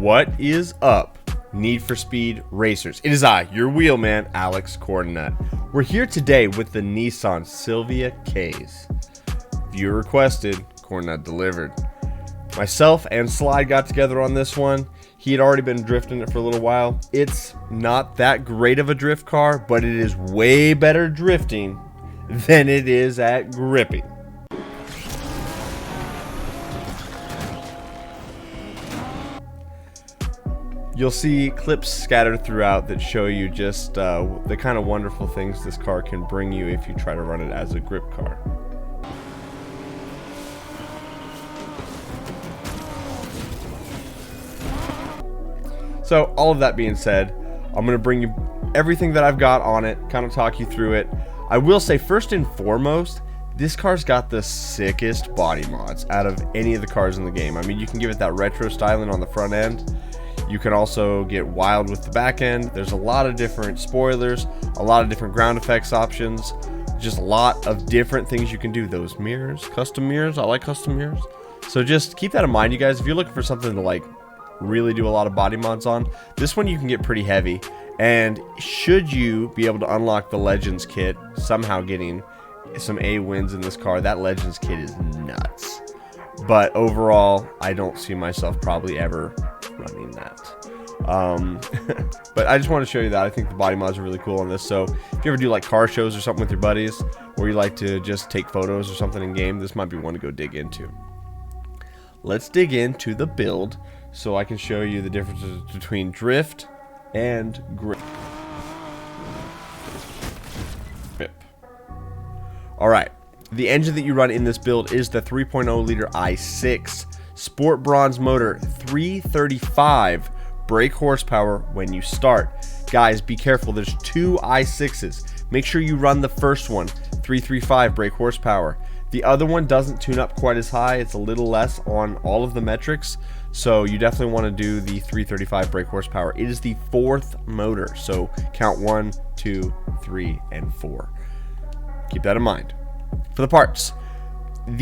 What is up, Need for Speed racers? It is I, your wheelman, Alex Cornnut. We're here today with the Nissan Silvia Ks. Viewer requested, Cornnut delivered. Myself and Slide got together on this one. He had already been drifting it for a little while. It's not that great of a drift car, but it is way better drifting than it is at gripping. You'll see clips scattered throughout that show you just the kind of wonderful things this car can bring you if you try to run it as a grip car. So all of that being said, I'm going to bring you everything that I've got on it, kind of talk you through it. I will say first and foremost, this car's got the sickest body mods out of any of the cars in the game. I mean, you can give it that retro styling on the front end. You can also get wild with the back end. There's a lot of different spoilers, a lot of different ground effects options, just a lot of different things you can do. Those mirrors, custom mirrors, I like custom mirrors. So just keep that in mind, you guys. If you're looking for something to like really do a lot of body mods on, this one you can get pretty heavy. And should you be able to unlock the Legends kit, somehow getting some A wins in this car, that Legends kit is nuts. But overall, I don't see myself probably ever running that. But I just want to show you that I think the body mods are really cool on this. So if you ever do like car shows or something with your buddies, or you like to just take photos or something in game, this might be one to go dig into. Let's dig into the build so I can show you the differences between drift and grip. Alright, the engine that you run in this build is the 3.0 liter i6 Sport Bronze motor, 335 brake horsepower when you start. Guys, be careful, there's two i6s. Make sure you run the first one, 335 brake horsepower. The other one doesn't tune up quite as high, it's a little less on all of the metrics, so you definitely want to do the 335 brake horsepower. It is the fourth motor, so count 1, 2, 3, and 4. Keep that in mind. For the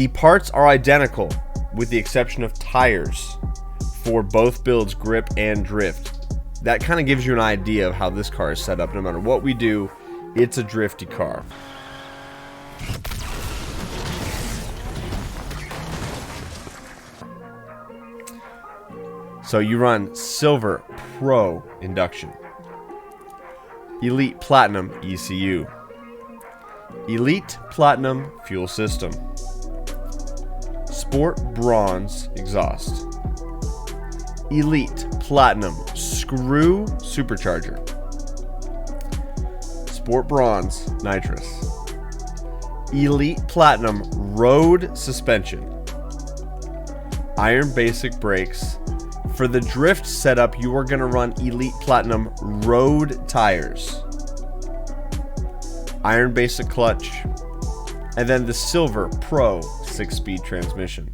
parts are identical with the exception of tires for both builds, grip and drift. That kind of gives you an idea of how this car is set up. No matter what we do, it's a drifty car. So you run Silver Pro induction, Elite Platinum ECU, Elite Platinum fuel system, Sport Bronze exhaust, Elite Platinum screw supercharger, Sport Bronze nitrous, Elite Platinum road suspension, Iron Basic brakes. For the drift setup, you are going to run Elite Platinum road tires, Iron Basic clutch, and then the Silver Pro 6-speed transmission.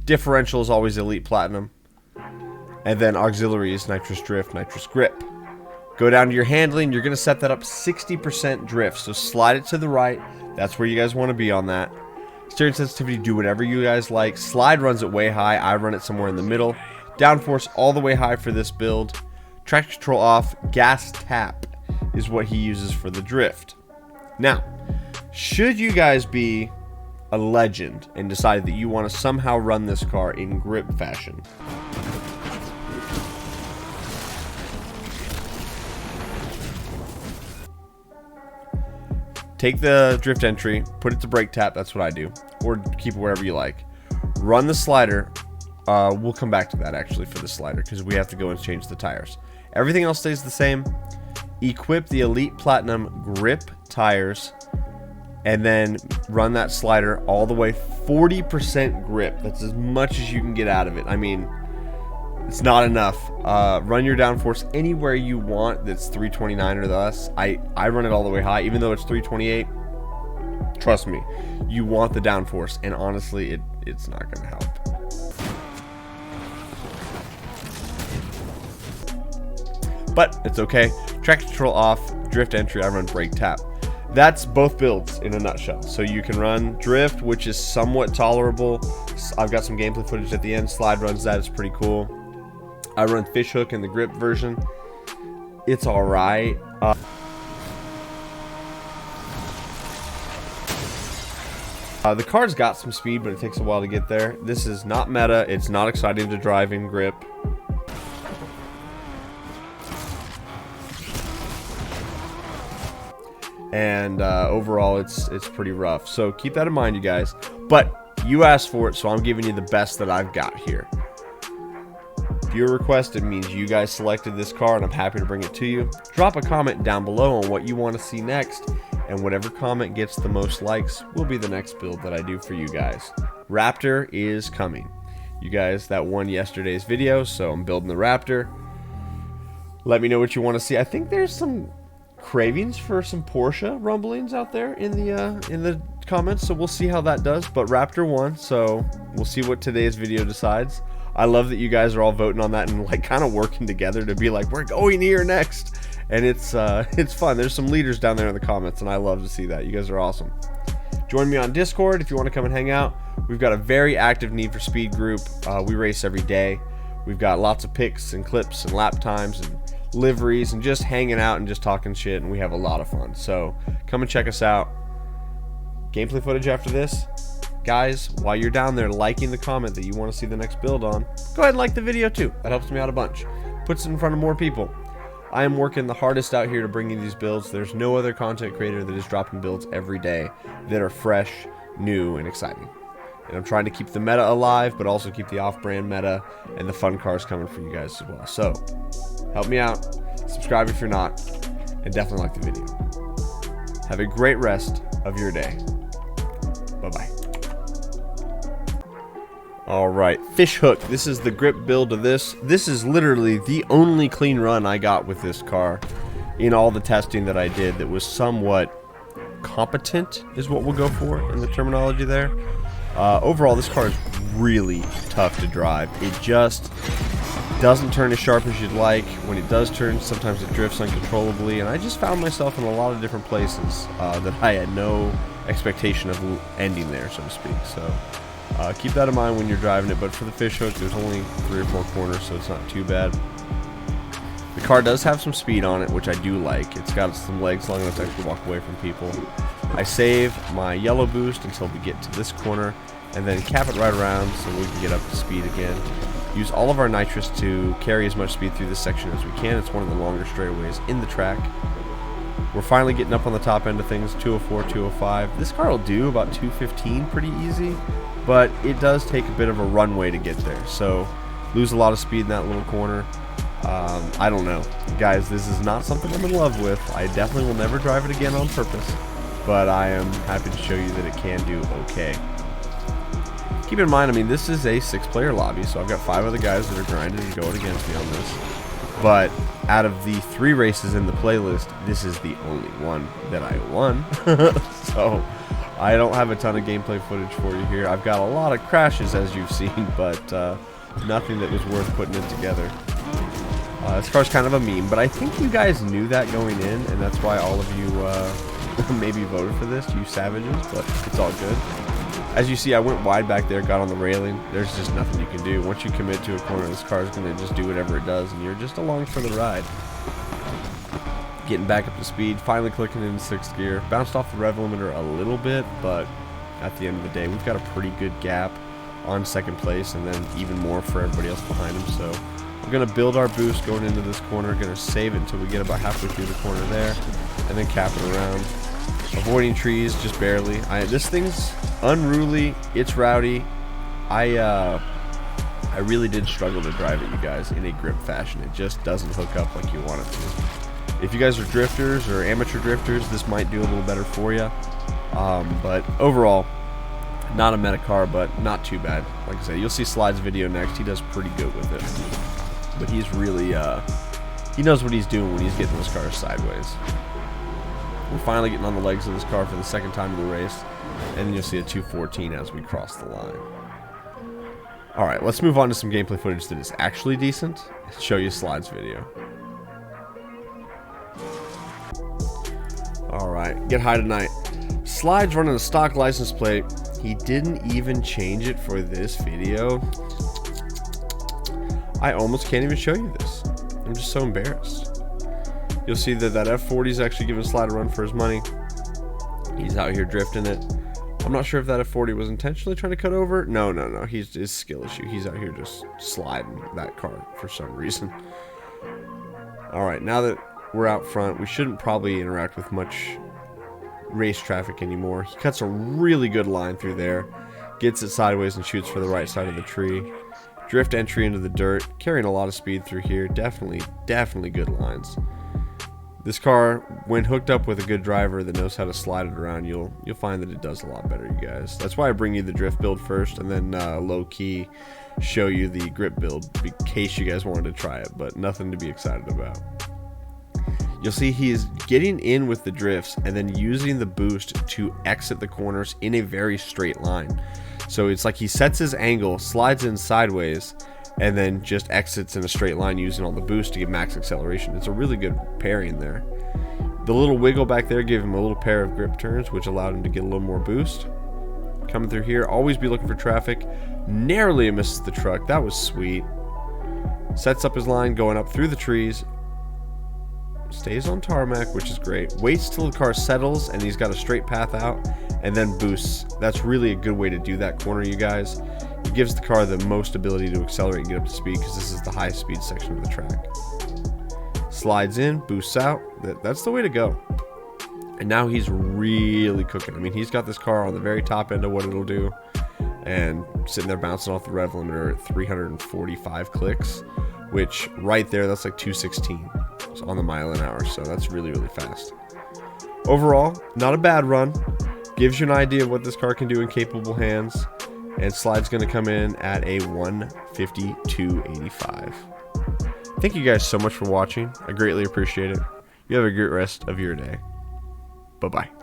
Differential is always Elite Platinum, and then auxiliaries, nitrous drift, nitrous grip. Go down to your handling, you're going to set that up 60% drift, so slide it to the right. That's where you guys want to be on that. Steering sensitivity, do whatever you guys like. Slide runs it way high, I run it somewhere in the middle. Downforce all the way high for this build. Traction control off, gas tap is what he uses for the drift. Now, should you guys be a legend and decide that you want to somehow run this car in grip fashion, take the drift entry, put it to brake tap, that's what I do, or keep it wherever you like. Run the slider. We'll come back to that actually for the slider because we have to go and change the tires. Everything else stays the same. Equip the Elite Platinum grip tires and then run that slider all the way 40% grip. That's as much as you can get out of it. I mean, it's not enough. Run your downforce anywhere you want that's 329 or less. I run it all the way high even though it's 328. Trust me, you want the downforce, and honestly it's not going to help. But it's okay. Traction control off, drift entry, I run brake tap. That's both builds in a nutshell. So you can run drift, which is somewhat tolerable. I've got some gameplay footage at the end. Slide runs that, it's pretty cool. I run fishhook in the grip version. It's alright. The car's got some speed, but it takes a while to get there. This is not meta. It's not exciting to drive in grip. And overall, it's pretty rough. So keep that in mind, you guys. But you asked for it, so I'm giving you the best that I've got here. If you request, it means you guys selected this car, and I'm happy to bring it to you. Drop a comment down below on what you want to see next, and whatever comment gets the most likes will be the next build that I do for you guys. Raptor is coming. You guys, that won yesterday's video, so I'm building the Raptor. Let me know what you want to see. I think there's some cravings for some Porsche rumblings out there in the comments, so we'll see how that does. But Raptor won, so we'll see what today's video decides. I love that you guys are all voting on that and like kind of working together to be like, we're going here next. And it's fun. There's some leaders down there in the comments, and I love to see that. You guys are awesome. Join me on Discord if you want to come and hang out. We've got a very active Need for Speed group. We race every day. We've got lots of pics and clips and lap times and liveries and just hanging out and just talking shit, and we have a lot of fun. So come and check us out. Gameplay footage after this. Guys, while you're down there liking the comment that you want to see the next build on, go ahead and like the video too. That helps me out a bunch. Puts it in front of more people. I am working the hardest out here to bring you these builds. There's no other content creator that is dropping builds every day that are fresh, new, and exciting. And I'm trying to keep the meta alive, but also keep the off-brand meta and the fun cars coming for you guys as well. So, help me out. Subscribe if you're not. And definitely like the video. Have a great rest of your day. Bye-bye. Alright, fishhook. This is the grip build of this. This is literally the only clean run I got with this car in all the testing that I did that was somewhat competent, is what we'll go for in the terminology there. Overall, this car is really tough to drive. It just doesn't turn as sharp as you'd like. When it does turn, sometimes it drifts uncontrollably, and I just found myself in a lot of different places that I had no expectation of ending there, so to speak. So keep that in mind when you're driving it, but for the fishhook, there's only 3 or 4 corners, so it's not too bad. The car does have some speed on it, which I do like. It's got some legs long enough to actually walk away from people. I save my yellow boost until we get to this corner, and then cap it right around so we can get up to speed again. Use all of our nitrous to carry as much speed through this section as we can. It's one of the longer straightaways in the track. We're finally getting up on the top end of things, 204, 205. This car will do about 215 pretty easy, but it does take a bit of a runway to get there. So lose a lot of speed in that little corner. I don't know. Guys, this is not something I'm in love with. I definitely will never drive it again on purpose, but I am happy to show you that it can do okay. Keep in mind, I mean, this is a 6-player lobby, so I've got 5 other guys that are grinding and going against me on this. But out of the 3 races in the playlist, this is the only one that I won. So I don't have a ton of gameplay footage for you here. I've got a lot of crashes, as you've seen, but nothing that was worth putting it together. This car's kind of a meme, but I think you guys knew that going in, and that's why all of you maybe voted for this, you savages, but it's all good. As you see, I went wide back there, got on the railing. There's just nothing you can do. Once you commit to a corner, this car is going to just do whatever it does, and you're just along for the ride. Getting back up to speed, finally clicking into 6th gear. Bounced off the rev limiter a little bit, but at the end of the day, we've got a pretty good gap on 2nd place, and then even more for everybody else behind him. So we're going to build our boost going into this corner, going to save it until we get about halfway through the corner there, and then cap it around. Avoiding trees, just barely. This thing's unruly, it's rowdy. I really did struggle to drive it, you guys, in a grip fashion. It just doesn't hook up like you want it to. If you guys are drifters or amateur drifters, this might do a little better for you. But overall, not a meta car, but not too bad. Like I said, you'll see Slide's video next. He does pretty good with it. But he's really, he knows what he's doing when he's getting those cars sideways. We're finally getting on the legs of this car for the 2nd time in the race, and then you'll see a 214 as we cross the line. Alright, let's move on to some gameplay footage that is actually decent and show you Slide's video. Alright, get high tonight. Slide's running a stock license plate. He didn't even change it for this video. I almost can't even show you this. I'm just so embarrassed. You'll see that F40 is actually giving Slide a run for his money. He's out here drifting it. I'm not sure if that F40 was intentionally trying to cut over. No. He's his skill issue. He's out here just sliding that car for some reason. All right, now that we're out front, we shouldn't probably interact with much race traffic anymore. He cuts a really good line through there, gets it sideways and shoots for the right side of the tree. Drift entry into the dirt, carrying a lot of speed through here. Definitely good lines. This car, when hooked up with a good driver that knows how to slide it around, you'll find that it does a lot better, you guys. That's why I bring you the drift build first, and then low-key show you the grip build in case you guys wanted to try it, but nothing to be excited about. You'll see he is getting in with the drifts and then using the boost to exit the corners in a very straight line. So it's like he sets his angle, slides in sideways, and then just exits in a straight line using all the boost to get max acceleration. It's a really good pairing there. The little wiggle back there gave him a little pair of grip turns, which allowed him to get a little more boost. Coming through here, always be looking for traffic. Narrowly misses the truck. That was sweet. Sets up his line, going up through the trees. Stays on tarmac, which is great. Waits till the car settles and he's got a straight path out, and then boosts. That's really a good way to do that corner, you guys. It gives the car the most ability to accelerate and get up to speed because this is the high speed section of the track. Slides in, boosts out. That's the way to go. And now he's really cooking. I mean, he's got this car on the very top end of what it'll do, and sitting there bouncing off the rev limiter at 345 clicks, which right there, that's like 216 on the mile an hour. So that's really fast. Overall, not a bad run. Gives you an idea of what this car can do in capable hands. And Slide's going to come in at a 152.85. Thank you guys so much for watching. I greatly appreciate it. You have a great rest of your day. Bye-bye.